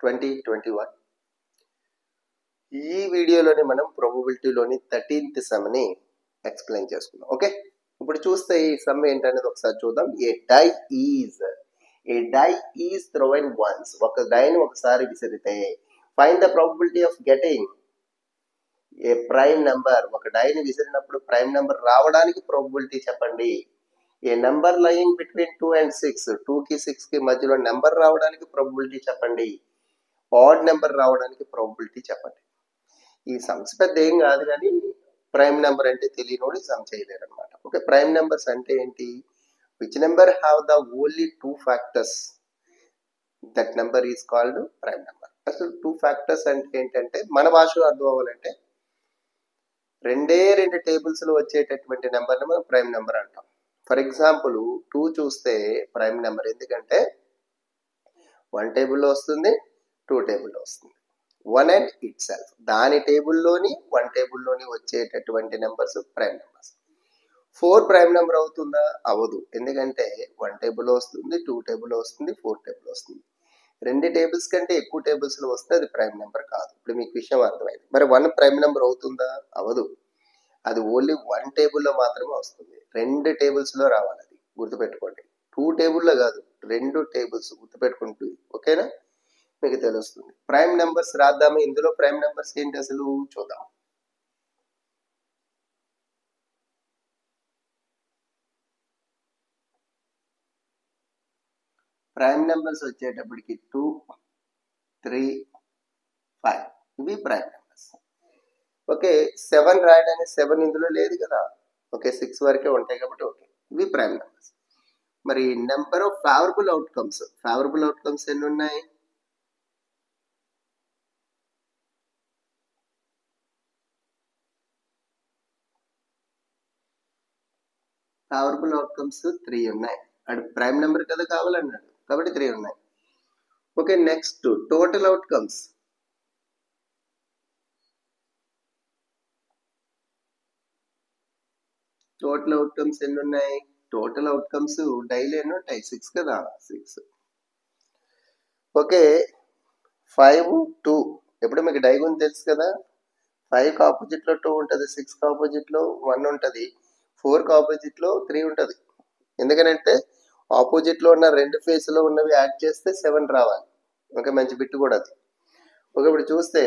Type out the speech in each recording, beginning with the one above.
2021 ఈ వీడియోలోని మనం ప్రాబబిలిటీలోని 13th సమ్ని ఎక్స్ప్లెయిన్ చేసుకుందాం. ఓకే, ఇప్పుడు చూస్తే ఈ సమ్ ఏంటనేది ఒకసారి చూద్దాం. A die is thrown once, ఒక డైని ఒకసారి విసిరితే find the probability of getting a prime number, ఒక డైని విసిరినప్పుడు ప్రైమ్ నెంబర్ రావడానికి ప్రాబబిలిటీ చెప్పండి. A number lying between 2 and 6, 2కి 6కి మధ్యలో నెంబర్ రావడానికి ప్రాబబిలిటీ చెప్పండి. ఆడ్ నెంబర్ రావడానికి ప్రాబబిలిటీ చెప్పండి. ఈ సమ్స్ పెద్ద ఏం కాదు, కానీ ప్రైమ్ నెంబర్ అంటే తెలియనోడు సమ్ చేయలేరు అనమాట. ఓకే, ప్రైమ్ నెంబర్స్ అంటే ఏంటి? Which number have the only 2 factors, that number is called prime number. అసలు 2 factors అంటే ఏంటంటే మన భాషలో అర్థం అవ్వాలంటే రెండు టేబుల్స్ లో వచ్చేటటువంటి నెంబర్ని మనం ప్రైమ్ నెంబర్ అంటాం. ఫర్ ఎగ్జాంపుల్ 2 చూస్తే ప్రైమ్ నెంబర్, ఎందుకంటే 1 టేబుల్లో వస్తుంది, 2 టేబుల్లో వస్తుంది. 1 and itself, దాని టేబుల్లోని 1 టేబుల్లోని వచ్చేటటువంటి numbers prime numbers. 4 prime number అవుతుందా? అవ్వదు, ఎందుకంటే 1 టేబుల్లో వస్తుంది, 2 టేబుల్లో వస్తుంది, 4 టేబుల్లో వస్తుంది. 2 టేబుల్స్ కంటే ఎక్కువ టేబుల్స్ లో వస్తే అది ప్రైమ్ నెంబర్ కాదు. ఇప్పుడు మీకు విషయం అర్థమైంది. మరి 1 ప్రైమ్ నెంబర్ అవుతుందా? అవ్వదు, అది ఓన్లీ 1 టేబుల్లో మాత్రమే వస్తుంది. 2 టేబుల్స్ లో రావాలి, అది గుర్తుపెట్టుకోండి. 2 టేబుల్లో కాదు, 2 టేబుల్స్ గుర్తుపెట్టుకుంటూ, ఓకేనా? మీకు తెలుస్తుంది. ప్రైమ్ నెంబర్స్ రాద్దాము. ఇందులో ప్రైమ్ నెంబర్స్ ఏంటి అసలు చూద్దాం. ప్రైమ్ నెంబర్స్ వచ్చేటప్పటికి 2, 3, 5 ఇవి ప్రైమ్ నెంబర్స్. ఓకే, 7 రాయడానికి 7 ఇందులో లేదు కదా. ఓకే, 6 వరకే ఉంటాయి కాబట్టి ఓకే, ఇవి ప్రైమ్ నెంబర్స్. మరి నెంబర్ ఆఫ్ ఫేవరబుల్ అవుట్కమ్స్ ఎన్ని ఉన్నాయి? ఫేవరబుల్ అవుట్కమ్స్ 3 ఉన్నాయి. అటు ప్రైమ్ నెంబర్ కదా కావాలన్నాడు కాబట్టి 3 ఉన్నాయి. Okay, next total outcomes. Total outcomes ఎన్ని ఉన్నాయి? టోటల్ అవుట్కమ్స్ డైలీ ఎన్ని ఉంటాయి? 6 కదా, 6. ఓకే, 5, 2. ఎప్పుడు మీకు డై గురించి తెలుసు కదా. 5కి ఆపోజిట్ లో 2 ఉంటుంది, 6కి ఆపోజిట్ లో 1 ఉంటుంది, 4కి ఆపోజిట్ లో 3 ఉంటుంది. ఎందుకంటే ఆపోజిట్ లో ఉన్న 2 ఫేస్ లో ఉన్నవి యాడ్ చేస్తే 7 రావాలి. ఓకే, మంచి బిట్ కూడా అది. ఓకే, ఇప్పుడు చూస్తే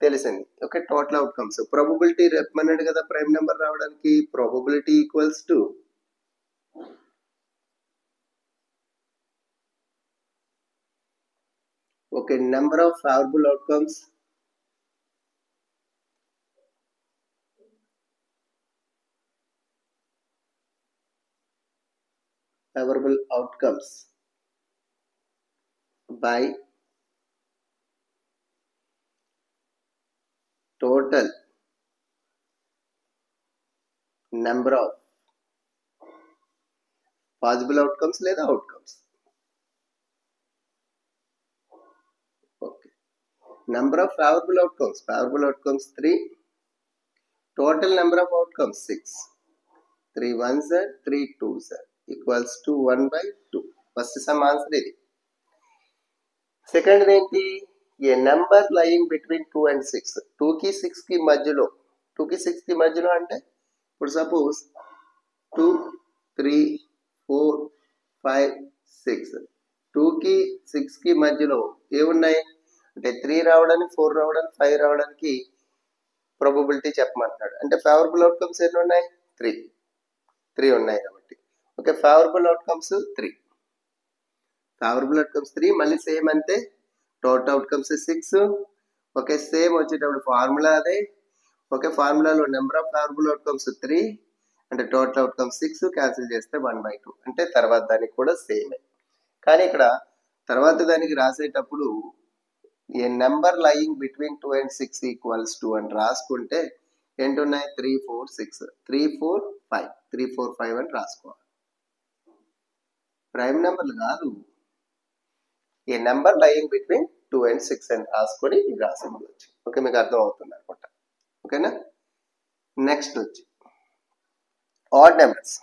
తెలిసింది. Okay, total outcomes. ప్రాబబిలిటీ చెప్పమన్నాడు కదా ప్రైమ్ నెంబర్ రావడానికి. Probability equals to okay number of favourable outcomes by total number of possible outcomes లేదా outcomes. Okay, number of favorable outcomes 3, total number of outcomes 6. 3 1s are 3 2s are equals to 1/2. First some answer ఇది. Second ఏంటి? ఏ number lying between 2 and 6, 2కి 6కి మధ్యలో. 2కి 6కి మధ్యలో అంటే ఇప్పుడు సపోజ్ 2 3 4 5 6, 2కి 6కి మధ్యలో ఏమున్నాయి అంటే 3 రావడానికి, 4 రావడానికి, 5 రావడానికి ప్రాబబిలిటీ చెప్పమంటున్నాడు. అంటే ఫేవరబుల్ అవుట్కమ్స్ ఎన్ని ఉన్నాయి? 3 ఉన్నాయి కాబట్టి okay, favourable outcomes 3. Favourable outcomes 3, మళ్ళీ సేమ్ అంతే. Total outcomes 6. ఓకే, సేమ్ వచ్చేటప్పుడు ఫార్ములా అదే. ఓకే, ఫార్ములాలో నెంబర్ ఆఫ్ ఫేవరబుల్ అవుట్కమ్స్ 3 అంటే టోటల్ అవుట్కమ్స్ 6, క్యాన్సిల్ చేస్తే 1/2. అంటే తర్వాత దానికి కూడా సేమే, కానీ ఇక్కడ తర్వాత దానికి రాసేటప్పుడు a number lying between 2 and 6 equals to అని రాసుకుంటే ఏంటున్నాయి? 3 4 6, 3 4 5, 3 4 5 అని రాసుకోవాలి. ప్రైమ్ నెంబర్లు కాదు, ఏ నెంబర్ లయింగ్ బిట్వీన్ 2 and 6 అని రాసుకొని ఇది రాసుకోవచ్చు. ఓకే, మీకు అర్థం అవుతుంది అనుకుంటా. ఓకేనా? నెక్స్ట్ వచ్చి ఆడ్ నెంబర్స్.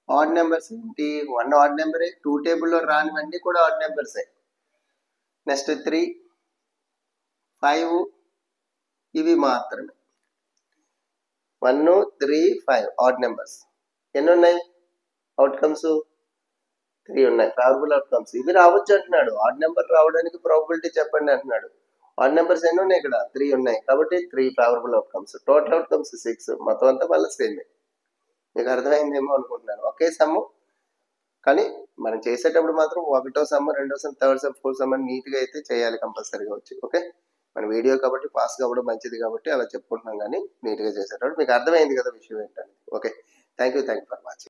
ఆడ్ నెంబర్స్ ఏంటి? 1 ఆడ్ నెంబరే, 2 టేబుల్లో రానివన్నీ కూడా ఆడ్ నెంబర్సే. నెక్స్ట్ 3, 5 ఇవి మాత్రమే. 1, 3, 5 ఆడ్ నెంబర్స్. ఎన్ని ఉన్నాయి అవుట్కమ్స్? 3 ఉన్నాయి ప్రాబబుల్ అవుట్కమ్స్. ఇవి రావచ్చు అంటున్నాడు. ఆడ్ నెంబర్ రావడానికి ప్రాబబిలిటీ చెప్పండి అంటున్నాడు. ఆడ్ నెంబర్స్ ఎన్ని ఉన్నాయి ఇక్కడ? 3 ఉన్నాయి. కాబట్టి 3 ఫేవరబుల్ అవుట్కమ్స్. Total outcomes 6. మొత్తం అంతా మళ్ళీ సేమ్. మీకు అర్థమైందేమో అనుకుంటున్నాను. ఒకే సమ్ము, కానీ మనం చేసేటప్పుడు మాత్రం ఒకటో సమ్, రెండో some, third sum, fourth sum అని నీట్గా అయితే చేయాలి కంపల్సరీగా వచ్చి. ఓకే, మన వీడియో కాబట్టి పాస్ కావడం మంచిది కాబట్టి అలా చెప్పుకుంటున్నాం, కానీ నీట్గా చేసేటప్పుడు మీకు అర్థమైంది కదా విషయం ఏంటంటే. Okay, thank you for watching.